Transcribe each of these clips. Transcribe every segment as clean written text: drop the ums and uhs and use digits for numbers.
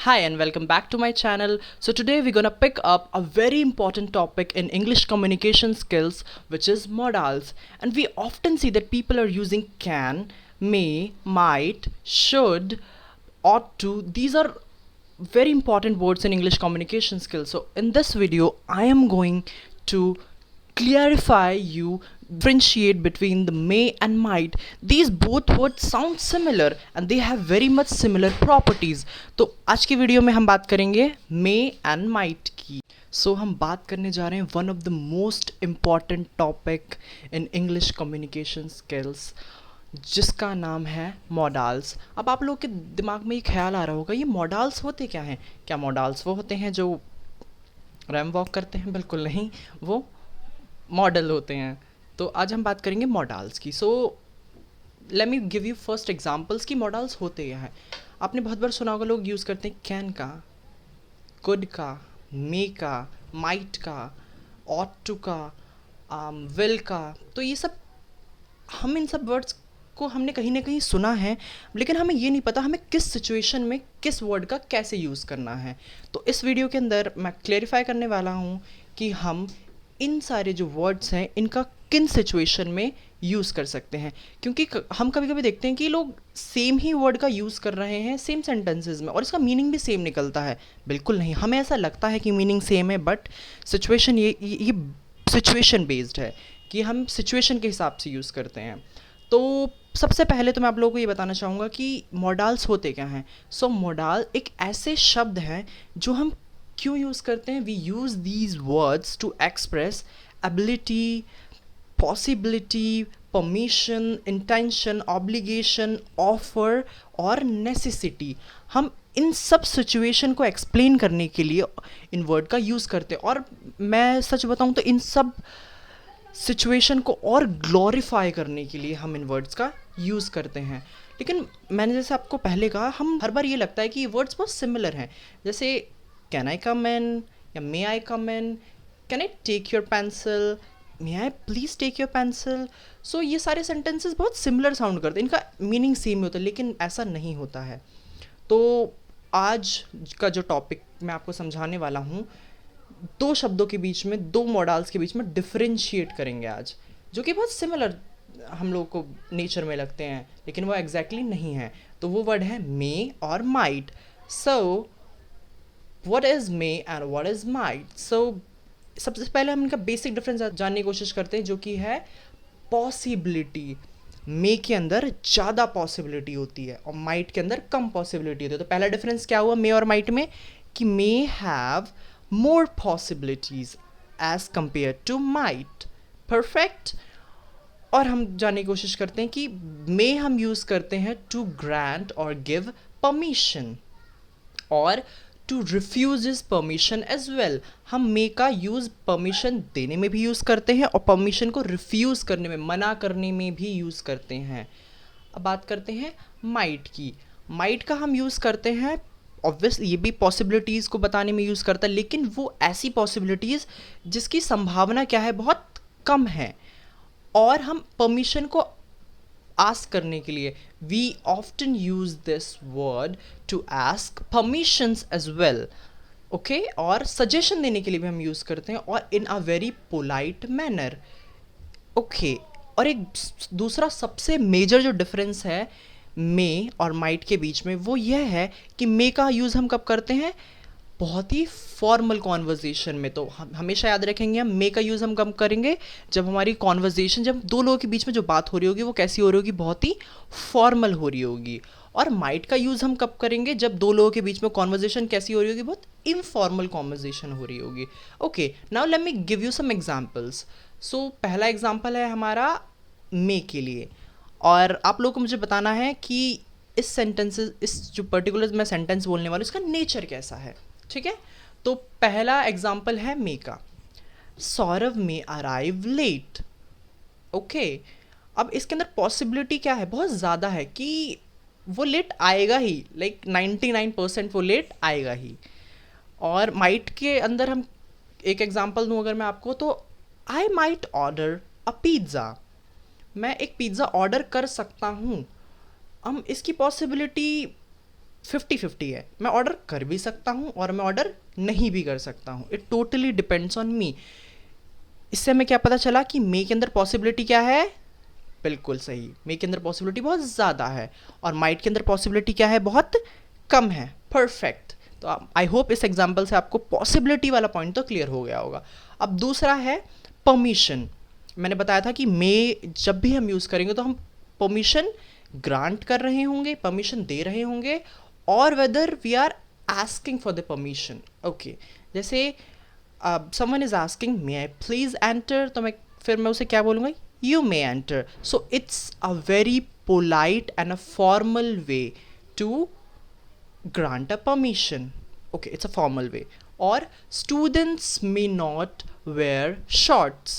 Hi and welcome back to my channel. So today we're gonna pick up a very important topic in English communication skills, which is modals. And we often see that people are using can, may, might, should, ought to. These are very important words in English communication skills. So in this video I am going to clarify you differentiate between the may and might. These both words sound similar and they have very much similar properties. तो आज की video में हम बात करेंगे may and might की. सो हम बात करने जा रहे हैं one of the most important topic in English communication skills, जिसका नाम है मॉडल्स. अब आप लोग के दिमाग में ये ख्याल आ रहा होगा, ये मॉडल्स होते क्या हैं? क्या मॉडल्स वो होते हैं जो रैम वॉक करते हैं? बिल्कुल नहीं, वो मॉडल होते हैं. तो आज हम बात करेंगे मॉडल्स की. So let me give you first examples कि मॉडल्स होते क्या हैं. आपने बहुत बार सुना होगा लोग यूज़ करते हैं कैन का, कुड का, मे का, माइट का, ऑट टू का, विल का. तो ये सब हम इन सब वर्ड्स को हमने कहीं ना कहीं सुना है, लेकिन हमें ये नहीं पता हमें किस सिचुएशन में किस वर्ड का कैसे यूज़ करना है. तो इस वीडियो के अंदर मैं क्लेरिफाई करने वाला हूँ कि हम इन सारे जो वर्ड्स हैं इनका किन सिचुएशन में यूज़ कर सकते हैं. क्योंकि हम कभी कभी देखते हैं कि लोग सेम ही वर्ड का यूज़ कर रहे हैं सेम सेंटेंसेस में और इसका मीनिंग भी सेम निकलता है. बिल्कुल नहीं, हमें ऐसा लगता है कि मीनिंग सेम है, बट सिचुएशन ये सिचुएशन बेस्ड है कि हम सिचुएशन के हिसाब से यूज़ करते हैं. तो सबसे पहले तो मैं आप लोगों को ये बताना चाहूँगा कि मॉडल्स होते क्या हैं. सो मॉडल एक ऐसे शब्द हैं जो हम क्यों यूज़ करते हैं. We use these words to express ability, possibility, permission, intention, obligation, offer और नेसेसिटी. हम इन सब सिचुएशन को एक्सप्लेन करने के लिए इन वर्ड का यूज़ करते हैं. और मैं सच बताऊं तो इन सब सिचुएशन को और ग्लोरीफाई करने के लिए हम इन वर्ड्स का यूज़ करते हैं. लेकिन मैंने जैसे आपको पहले कहा, हम हर बार ये लगता है कि ये वर्ड्स बहुत सिमिलर हैं. जैसे कैन आई कम इन या may I come in, can I take your pencil, may I please take your pencil. So ये सारे सेंटेंसेस बहुत सिमिलर साउंड करते हैं, इनका मीनिंग सेम होता है, लेकिन ऐसा नहीं होता है. तो आज का जो टॉपिक मैं आपको समझाने वाला हूँ, दो शब्दों के बीच में, दो मॉडल्स के बीच में डिफरेंशिएट करेंगे आज, जो कि बहुत सिमिलर हम लोगों को नेचर में लगते हैं लेकिन वो एग्जैक्टली नहीं है. तो वो वर्ड है मे और might. So what is may and what is might. So सबसे पहले हम इनका बेसिक डिफरेंस जानने की कोशिश करते हैं, जो कि है पॉसिबिलिटी. मे के अंदर ज़्यादा पॉसिबिलिटी होती है और माइट के अंदर कम पॉसिबिलिटी होती है. तो पहला डिफरेंस क्या हुआ मे और माइट में, कि may have more possibilities as compare to might. Perfect. और हम जानने की कोशिश करते हैं कि मे हम यूज़ करते हैं टू ग्रांट और गिव परमिशन, और to refuse permission as well. हम मे का यूज़ परमिशन देने में भी यूज़ करते हैं और परमिशन को रिफ्यूज़ करने में, मना करने में भी यूज़ करते हैं. अब बात करते हैं माइट की. माइट का हम यूज़ करते हैं, ऑब्वियसली ये भी पॉसिबिलिटीज़ को बताने में यूज़ करता है, लेकिन वो ऐसी पॉसिबिलिटीज़ जिसकी संभावना क्या है, बहुत कम है. और हम परमिशन को आस्क करने के लिए, we often use this word to ask permissions as well. Okay. और सजेशन देने के लिए भी हम यूज़ करते हैं, और in a very polite manner. Okay. और एक दूसरा सबसे मेजर जो डिफरेंस है मे और माइट के बीच में, वो यह है कि मे का यूज़ हम कब करते हैं, बहुत ही फॉर्मल कॉन्वर्जेशन में. तो हम हमेशा याद रखेंगे, हम मे का यूज़ हम कब करेंगे, जब हमारी कॉन्वर्जेशन, जब दो लोगों के बीच में जो बात हो रही होगी वो कैसी हो रही होगी, बहुत ही फॉर्मल हो रही होगी. और माइट का यूज़ हम कब करेंगे, जब दो लोगों के बीच में कॉन्वर्जेशन कैसी हो रही होगी, बहुत इनफॉर्मल कॉन्वर्जेशन हो रही होगी. Okay. Now let me give you some examples. So पहला एग्जाम्पल है हमारा मे के लिए, और आप लोगों को मुझे बताना है कि इस सेंटेंसेस, इस जो पर्टिकुलर मैं सेंटेंस बोलने वाला हूँ, इसका नेचर कैसा है. ठीक है. तो पहला एग्जाम्पल है मे का. सौरभ मे अराइव लेट. ओके. अब इसके अंदर पॉसिबिलिटी क्या है, बहुत ज़्यादा है कि वो लेट आएगा ही, लाइक 99% वो लेट आएगा ही. और माइट के अंदर हम एक एग्जाम्पल दूँ अगर मैं आपको, तो आई माइट ऑर्डर अ पिज़्ज़ा. मैं एक पिज़्ज़ा ऑर्डर कर सकता हूँ. हम इसकी पॉसिबिलिटी 50-50 है, मैं ऑर्डर कर भी सकता हूँ और मैं ऑर्डर नहीं भी कर सकता हूँ, it totally depends on me. इससे हमें क्या पता चला कि मे के अंदर पॉसिबिलिटी क्या है, बिल्कुल सही, मे के अंदर पॉसिबिलिटी बहुत ज़्यादा है और माइट के अंदर पॉसिबिलिटी क्या है, बहुत कम है। परफेक्ट। तो आई होप इस एग्जाम्पल से आपको पॉसिबिलिटी वाला पॉइंट तो क्लियर हो गया होगा। अब दूसरा है परमिशन। मैंने बताया था कि मे जब भी हम यूज़ करेंगे तो हम परमिशन ग्रांट कर रहे होंगे, परमिशन दे रहे होंगे, और whether we are asking for the permission. Okay, जैसे someone is asking may I please enter, तो फिर मैं उसे क्या बोलूँगा, you may enter. So it's a very polite and a formal way to grant a permission. Okay, it's a formal way. Or students may not wear shorts.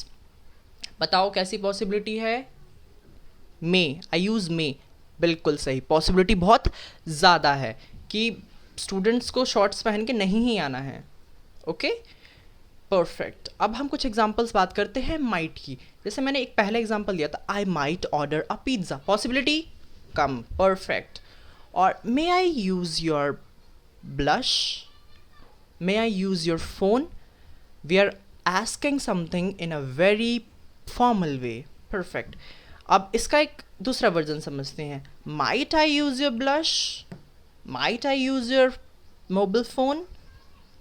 बताओ कैसी possibility है, मे, I use मे, बिल्कुल सही, पॉसिबिलिटी बहुत ज़्यादा है कि students को शॉर्ट्स पहन के नहीं ही आना है। Okay, perfect. अब हम कुछ एग्जांपल्स बात करते हैं माइट की। जैसे मैंने एक पहला एग्जांपल दिया था, I might order a pizza, possibility कम, परफेक्ट। और may I use your blush, may I use your phone, we are asking something in a very formal way, perfect। अब इसका एक दूसरा वर्जन समझते हैं, might I use your blush, might I use your mobile phone।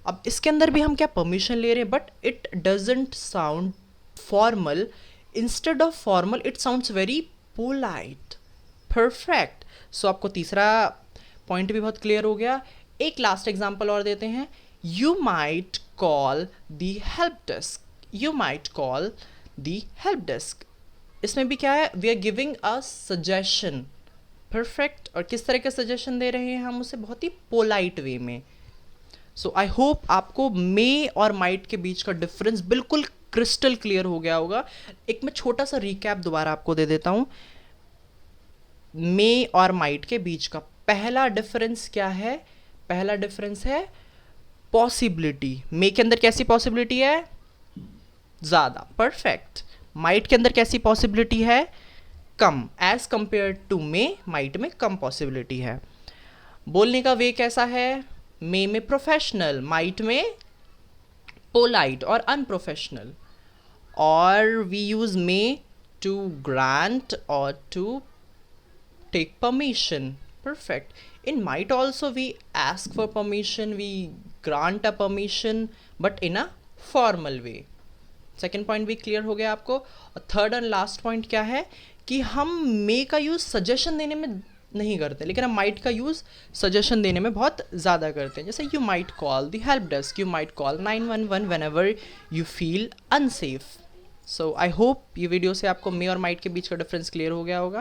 अब इसके अंदर भी हम क्या परमिशन ले रहे हैं, but it doesn't sound formal, instead of formal it sounds very polite, perfect. So आपको तीसरा पॉइंट भी बहुत क्लियर हो गया। एक लास्ट एग्जांपल और देते हैं, you might call the help desk, you might call the help desk. इसमें भी क्या है, we are giving a suggestion, perfect. और किस तरह का सजेशन दे रहे हैं हम उसे, बहुत ही पोलाइट वे में। सो आई होप आपको मे और माइट के बीच का डिफरेंस बिल्कुल क्रिस्टल क्लियर हो गया होगा। एक मैं छोटा सा रिकैप दोबारा आपको दे देता हूँ। मे और माइट के बीच का पहला डिफरेंस क्या है, पहला डिफरेंस है पॉसिबिलिटी। मे के अंदर कैसी पॉसिबिलिटी है, ज़्यादा, परफेक्ट। माइट के अंदर कैसी पॉसिबिलिटी है, कम, as compare to may, might में कम पॉसिबिलिटी है। बोलने का वे कैसा है, मे में प्रोफेशनल, माइट में पोलाइट और अनप्रोफेशनल। और we use may to grant और to take permission, perfect। In might also we ask for permission, we grant a permission, but in a formal way। Second point भी clear हो गया आपको। और third and last point क्या है कि हम मे का यूज़ सजेशन देने में नहीं करते, लेकिन हम माइट का यूज़ सजेशन देने में बहुत ज़्यादा करते हैं। जैसे you might call the help desk, you might call 911 whenever you feel unsafe। So I hope ये वीडियो से आपको मे और माइट के बीच का डिफरेंस क्लियर हो गया होगा।